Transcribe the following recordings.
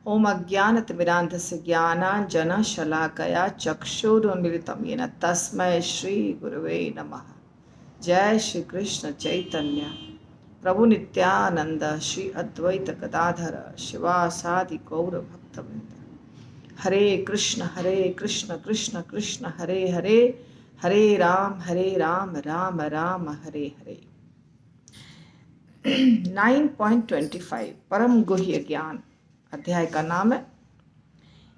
ओम अज्ञानतिमिरान्धस्य ज्ञानाञ्जनशलाकया चक्षुरुन्मिलितं येन तस्मै श्री गुरुवे नमः। जय श्री कृष्ण चैतन्य प्रभु नित्यानंद श्री अद्वैत गदाधर शिवासादि गौर भक्तवृंद। हरे कृष्ण कृष्ण कृष्ण हरे हरे, हरे राम राम राम हरे हरे। 9.25 परम गुह्य ज्ञान अध्याय का नाम है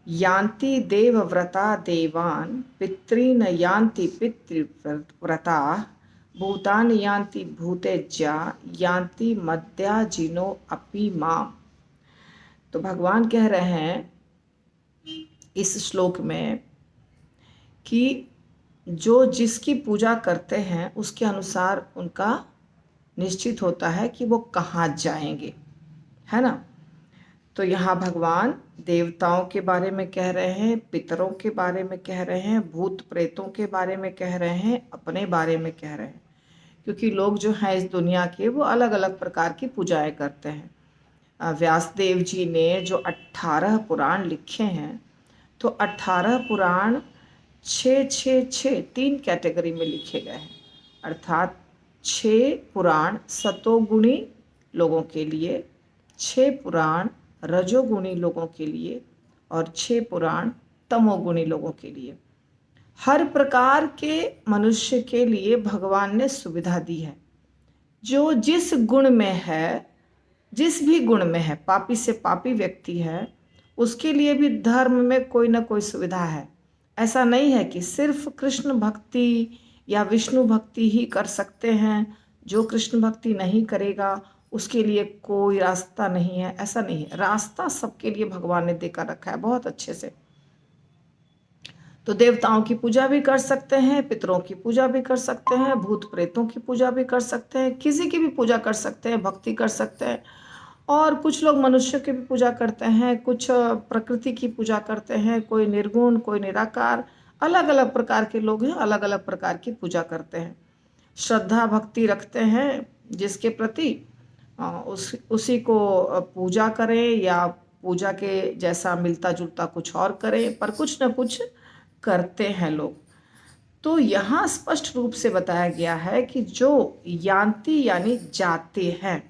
यान्ति देवव्रता देवान् पितॄन् यान्ति पितृव्रता भूतानि यान्ति भूतेज्या यान्ति मद्याजिनो अपि माम। तो भगवान कह रहे हैं इस श्लोक में कि जो जिसकी पूजा करते हैं उसके अनुसार उनका निश्चित होता है कि वो कहाँ जाएंगे, है ना। तो यहाँ भगवान देवताओं के बारे में कह रहे हैं, पितरों के बारे में कह रहे हैं, भूत प्रेतों के बारे में कह रहे हैं, अपने बारे में कह रहे हैं। क्योंकि लोग जो हैं इस दुनिया के वो अलग अलग प्रकार की पूजाएं करते हैं। व्यासदेव जी ने जो 18 पुराण लिखे हैं, तो 18 पुराण 6 3 कैटेगरी में लिखे गए हैं। अर्थात 6 पुराण सतोगुणी लोगों के लिए, 6 पुराण रजोगुणी लोगों के लिए और 6 पुराण तमोगुणी लोगों के लिए। हर प्रकार के मनुष्य के लिए भगवान ने सुविधा दी है। जो जिस गुण में है, जिस भी गुण में है, पापी से पापी व्यक्ति है, उसके लिए भी धर्म में कोई ना कोई सुविधा है। ऐसा नहीं है कि सिर्फ कृष्ण भक्ति या विष्णु भक्ति ही कर सकते हैं, जो कृष्ण भक्ति नहीं करेगा उसके लिए कोई रास्ता नहीं है, ऐसा नहीं है। रास्ता सबके लिए भगवान ने देकर रखा है बहुत अच्छे से। तो देवताओं की पूजा भी कर सकते हैं, पितरों की पूजा भी कर सकते हैं, भूत प्रेतों की पूजा भी कर सकते हैं, किसी की भी पूजा कर सकते हैं, भक्ति कर सकते हैं। और कुछ लोग मनुष्य की भी पूजा करते हैं, कुछ प्रकृति की पूजा करते हैं, कोई निर्गुण, कोई निराकार, अलग अलग प्रकार के लोग हैं, अलग अलग प्रकार की पूजा करते हैं। श्रद्धा भक्ति रखते हैं जिसके प्रति उसी को पूजा करें या पूजा के जैसा मिलता जुलता कुछ और करें, पर कुछ न कुछ करते हैं लोग। तो यहाँ स्पष्ट रूप से बताया गया है कि जो यान्ति यानी जाते हैं,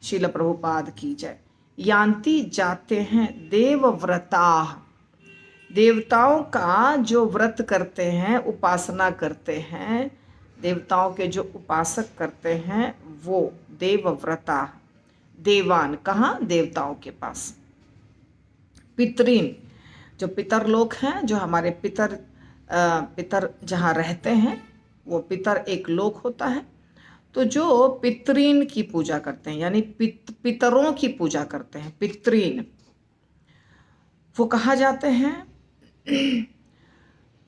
श्रील प्रभुपाद की जय, यान्ति जाते हैं देवव्रता, देवताओं का जो व्रत करते हैं, उपासना करते हैं, देवताओं के जो उपासक करते हैं वो देवव्रता। देवान कहाँ? देवताओं के पास। पितरीन जो पितर लोग हैं, जो हमारे पितर जहाँ रहते हैं, वो पितर एक लोक होता है। तो जो पितरीन की पूजा करते हैं यानी पितरों की पूजा करते हैं, पितरीन, वो कहाँ जाते हैं?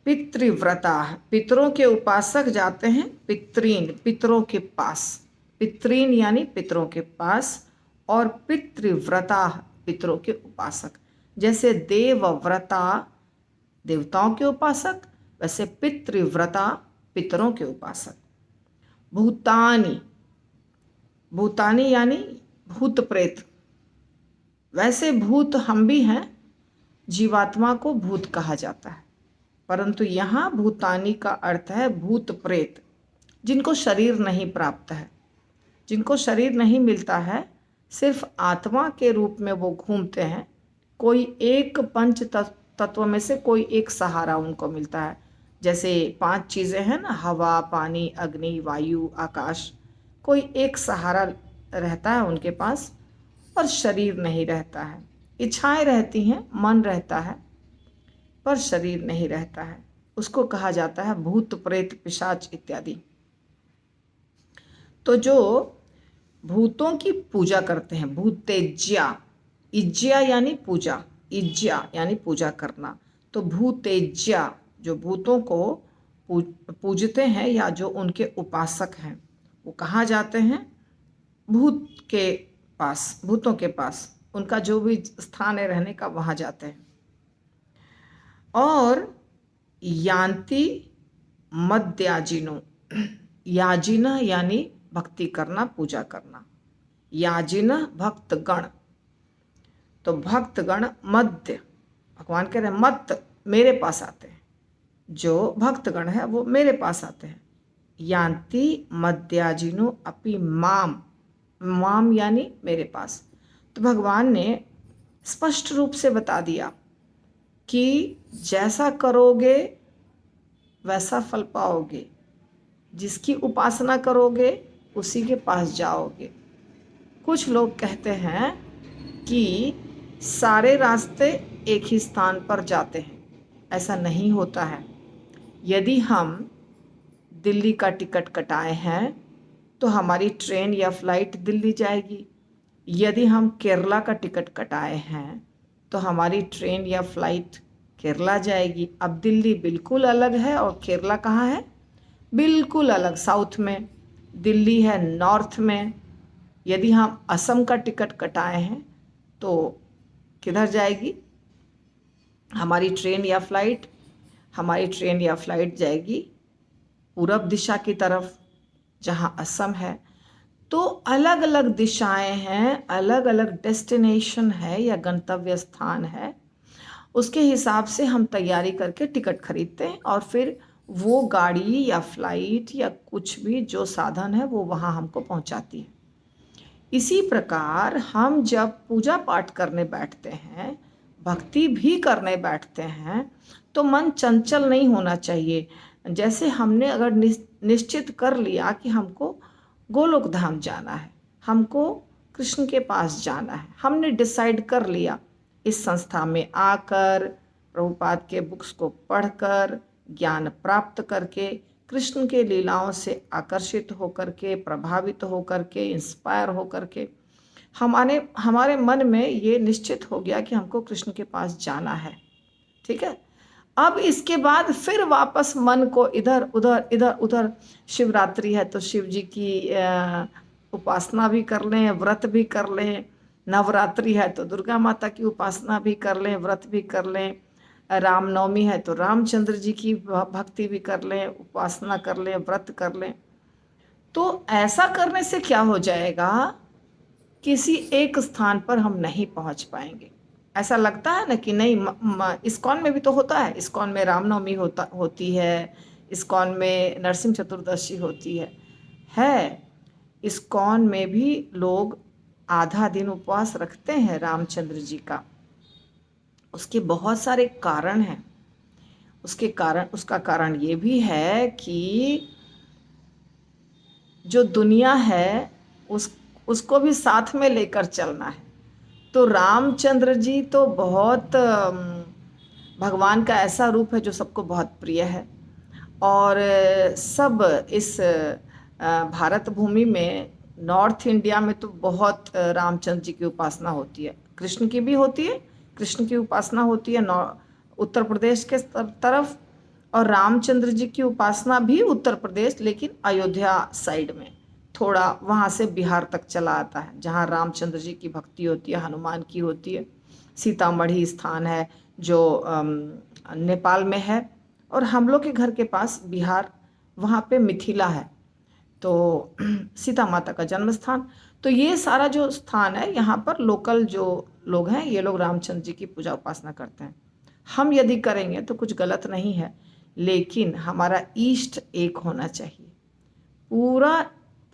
पितृव्रता, पितरों के उपासक जाते हैं पितरीन, पितरों के पास। पितरीन यानी पितरों के पास, और पितृव्रता पितरों के उपासक। जैसे देवव्रता देवताओं के उपासक, वैसे पितृव्रता पितरों के उपासक। भूतानी, भूतानी यानी भूत प्रेत। वैसे भूत हम भी हैं, जीवात्मा को भूत कहा जाता है, परंतु यहाँ भूतानी का अर्थ है भूत प्रेत, जिनको शरीर नहीं प्राप्त है, जिनको शरीर नहीं मिलता है, सिर्फ आत्मा के रूप में वो घूमते हैं। कोई एक पंच तत्व में से कोई एक सहारा उनको मिलता है। जैसे 5 चीज़ें हैं ना, हवा, पानी, अग्नि, वायु, आकाश। कोई एक सहारा रहता है उनके पास, और शरीर नहीं रहता है। इच्छाएं रहती हैं, मन रहता है, पर शरीर नहीं रहता है। उसको कहा जाता है भूत प्रेत पिशाच इत्यादि। तो जो भूतों की पूजा करते हैं, भूतेज्या, इज्या यानी पूजा, इज्या यानी पूजा करना। तो भूतेज्या जो भूतों को पूजते हैं या जो उनके उपासक हैं, वो कहाँ जाते हैं? भूत के पास, भूतों के पास, उनका जो भी स्थान है रहने का, वहाँ जाते हैं। और यान्ति मद्याजिनो, याजिना यानी भक्ति करना, पूजा करना, याजिना भक्तगण। तो भक्तगण मध्य, भगवान कह रहे हैं मत मेरे पास आते हैं, जो भक्तगण है वो मेरे पास आते हैं। यान्ति मद्याजिनो अपि माम, माम यानी मेरे पास। तो भगवान ने स्पष्ट रूप से बता दिया कि जैसा करोगे वैसा फल पाओगे, जिसकी उपासना करोगे उसी के पास जाओगे। कुछ लोग कहते हैं कि सारे रास्ते एक ही स्थान पर जाते हैं, ऐसा नहीं होता है। यदि हम दिल्ली का टिकट कटाए हैं तो हमारी ट्रेन या फ्लाइट दिल्ली जाएगी। यदि हम केरला का टिकट कटाए हैं तो हमारी ट्रेन या फ्लाइट केरला जाएगी। अब दिल्ली बिल्कुल अलग है और केरला कहाँ है? बिल्कुल अलग, साउथ में। दिल्ली है नॉर्थ में। यदि हम असम का टिकट कटाए हैं तो किधर जाएगी हमारी ट्रेन या फ्लाइट? हमारी ट्रेन या फ्लाइट जाएगी पूरब दिशा की तरफ, जहाँ असम है। तो अलग अलग दिशाएं हैं, अलग अलग डेस्टिनेशन है या गंतव्य स्थान है। उसके हिसाब से हम तैयारी करके टिकट खरीदते हैं और फिर वो गाड़ी या फ्लाइट या कुछ भी जो साधन है वो वहाँ हमको पहुँचाती है। इसी प्रकार हम जब पूजा पाठ करने बैठते हैं, भक्ति भी करने बैठते हैं, तो मन चंचल नहीं होना चाहिए। जैसे हमने अगर निश्चित कर लिया कि हमको गोलोक धाम जाना है, हमको कृष्ण के पास जाना है, हमने डिसाइड कर लिया, इस संस्था में आकर प्रभुपाद के बुक्स को पढ़कर ज्ञान प्राप्त करके कृष्ण के लीलाओं से आकर्षित होकर के, प्रभावित होकर के, इंस्पायर होकर के हमारे मन में ये निश्चित हो गया कि हमको कृष्ण के पास जाना है। ठीक है। अब इसके बाद फिर वापस मन को इधर उधर, शिवरात्रि है तो शिव जी की उपासना भी कर लें, व्रत भी कर लें। नवरात्रि है तो दुर्गा माता की उपासना भी कर लें, व्रत भी कर लें। रामनवमी है तो रामचंद्र जी की भक्ति भी कर लें, उपासना कर लें, व्रत कर लें। तो ऐसा करने से क्या हो जाएगा, किसी एक स्थान पर हम नहीं पहुंच पाएंगे। ऐसा लगता है ना कि नहीं, इस्कॉन में भी तो होता है, इस्कॉन में रामनवमी होती है, इस्कॉन में नरसिंह चतुर्दशी होती है। इस्कॉन में भी लोग आधा दिन उपवास रखते हैं रामचंद्र जी का। उसके बहुत सारे कारण हैं। उसका कारण ये भी है कि जो दुनिया है उसको भी साथ में लेकर चलना है। तो रामचंद्र जी तो बहुत भगवान का ऐसा रूप है जो सबको बहुत प्रिय है। और सब इस भारत भूमि में, नॉर्थ इंडिया में तो बहुत रामचंद्र जी की उपासना होती है, कृष्ण की भी होती है, कृष्ण की उपासना होती है उत्तर प्रदेश के तरफ, और रामचंद्र जी की उपासना भी उत्तर प्रदेश, लेकिन अयोध्या साइड में, थोड़ा वहाँ से बिहार तक चला आता है, जहाँ रामचंद्र जी की भक्ति होती है, हनुमान की होती है। सीतामढ़ी स्थान है जो नेपाल में है, और हम लोग के घर के पास बिहार, वहाँ पे मिथिला है, तो सीता माता का जन्म स्थान। तो ये सारा जो स्थान है, यहाँ पर लोकल जो लोग हैं, ये लोग रामचंद्र जी की पूजा उपासना करते हैं। हम यदि करेंगे तो कुछ गलत नहीं है, लेकिन हमारा इष्ट एक होना चाहिए।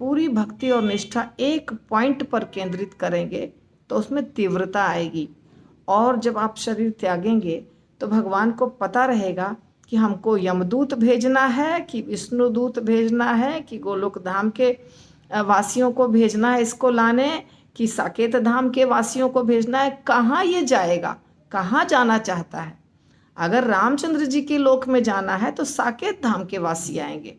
पूरी भक्ति और निष्ठा एक पॉइंट पर केंद्रित करेंगे तो उसमें तीव्रता आएगी। और जब आप शरीर त्यागेंगे तो भगवान को पता रहेगा कि हमको यमदूत भेजना है कि विष्णुदूत भेजना है कि गोलोक धाम के वासियों को भेजना है इसको लाने, कि साकेत धाम के वासियों को भेजना है। कहाँ ये जाएगा, कहाँ जाना चाहता है? अगर रामचंद्र जी के लोक में जाना है तो साकेत धाम के वासी आएंगे,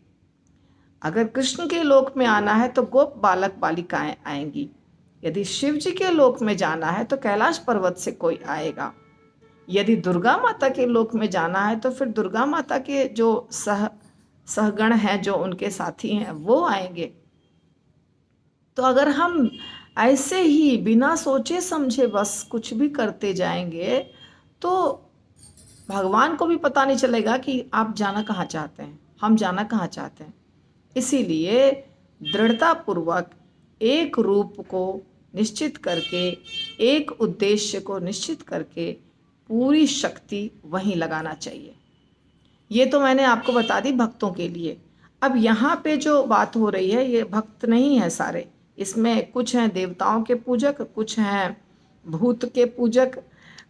अगर कृष्ण के लोक में आना है तो गोप बालक बालिकाएं आएंगी, यदि शिव जी के लोक में जाना है तो कैलाश पर्वत से कोई आएगा, यदि दुर्गा माता के लोक में जाना है तो फिर दुर्गा माता के जो सहगण हैं, जो उनके साथी हैं, वो आएंगे। तो अगर हम ऐसे ही बिना सोचे समझे बस कुछ भी करते जाएंगे तो भगवान को भी पता नहीं चलेगा कि आप जाना कहाँ चाहते हैं, हम जाना कहाँ चाहते हैं। इसीलिए दृढ़तापूर्वक एक रूप को निश्चित करके, एक उद्देश्य को निश्चित करके पूरी शक्ति वहीं लगाना चाहिए। ये तो मैंने आपको बता दी भक्तों के लिए। अब यहाँ पे जो बात हो रही है ये भक्त नहीं है सारे, इसमें कुछ हैं देवताओं के पूजक, कुछ हैं भूत के पूजक,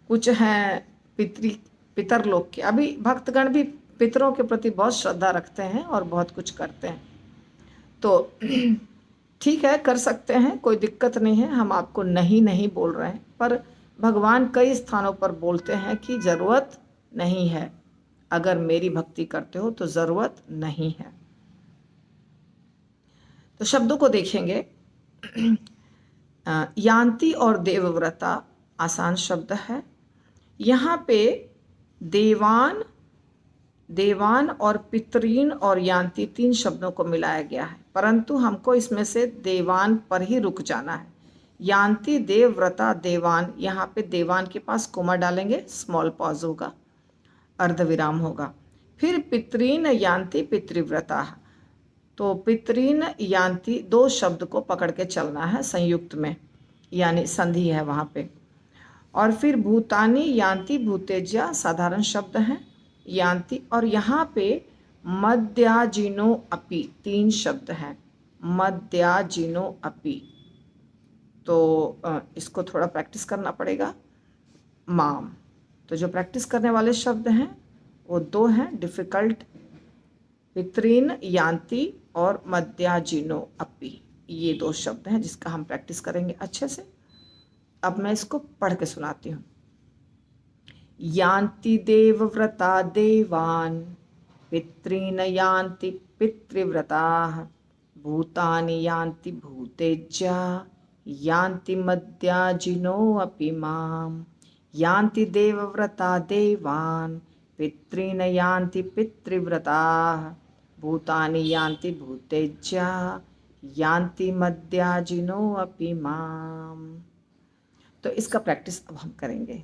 कुछ हैं पितरलोक के। अभी भक्तगण भी पितरों के प्रति बहुत श्रद्धा रखते हैं और बहुत कुछ करते हैं, तो ठीक है, कर सकते हैं, कोई दिक्कत नहीं है। हम आपको नहीं बोल रहे हैं, पर भगवान कई स्थानों पर बोलते हैं कि ज़रूरत नहीं है, अगर मेरी भक्ति करते हो तो ज़रूरत नहीं है। तो शब्दों को देखेंगे। यान्ति और देवव्रता आसान शब्द है। यहाँ पे देवान और पितरीन और यान्ति 3 शब्दों को मिलाया गया है, परंतु हमको इसमें से देवान पर ही रुक जाना है। यान्ति देवव्रता देवान, यहाँ पे देवान के पास कोमा डालेंगे, स्मॉल पॉज होगा, अर्धविराम होगा। फिर पितरीन यान्ति पितृव्रता, तो पितरीन यान्ति 2 शब्द को पकड़ के चलना है संयुक्त में, यानी संधि है वहाँ पे। और फिर भूतानी यान्ति भूतेज्या साधारण शब्द हैं यान्ति, और यहाँ पे मध्याजिनो अपि 3 शब्द हैं, मध्याजिनो अपि। तो इसको थोड़ा प्रैक्टिस करना पड़ेगा। माम, तो जो प्रैक्टिस करने वाले शब्द हैं वो 2 हैं डिफ़िकल्ट, पितरीन यान्ति और मध्याजिनो अपि, ये 2 शब्द हैं जिसका हम प्रैक्टिस करेंगे अच्छे से। अब मैं इसको पढ़ के सुनाती हूँ। यान्ति देवव्रता देवान, पितॄन यान्ति पितृव्रताः, भूतानि यान्ति भूतेज्या, यान्ति मध्याजिनो अपि माम्। यान्ति देवव्रता देवान, पितॄन यान्ति पितृव्रताः, भूतानि यान्ति भूतेज्या, यान्ति मध्याजिनो अपि माम्। तो इसका प्रैक्टिस अब हम करेंगे।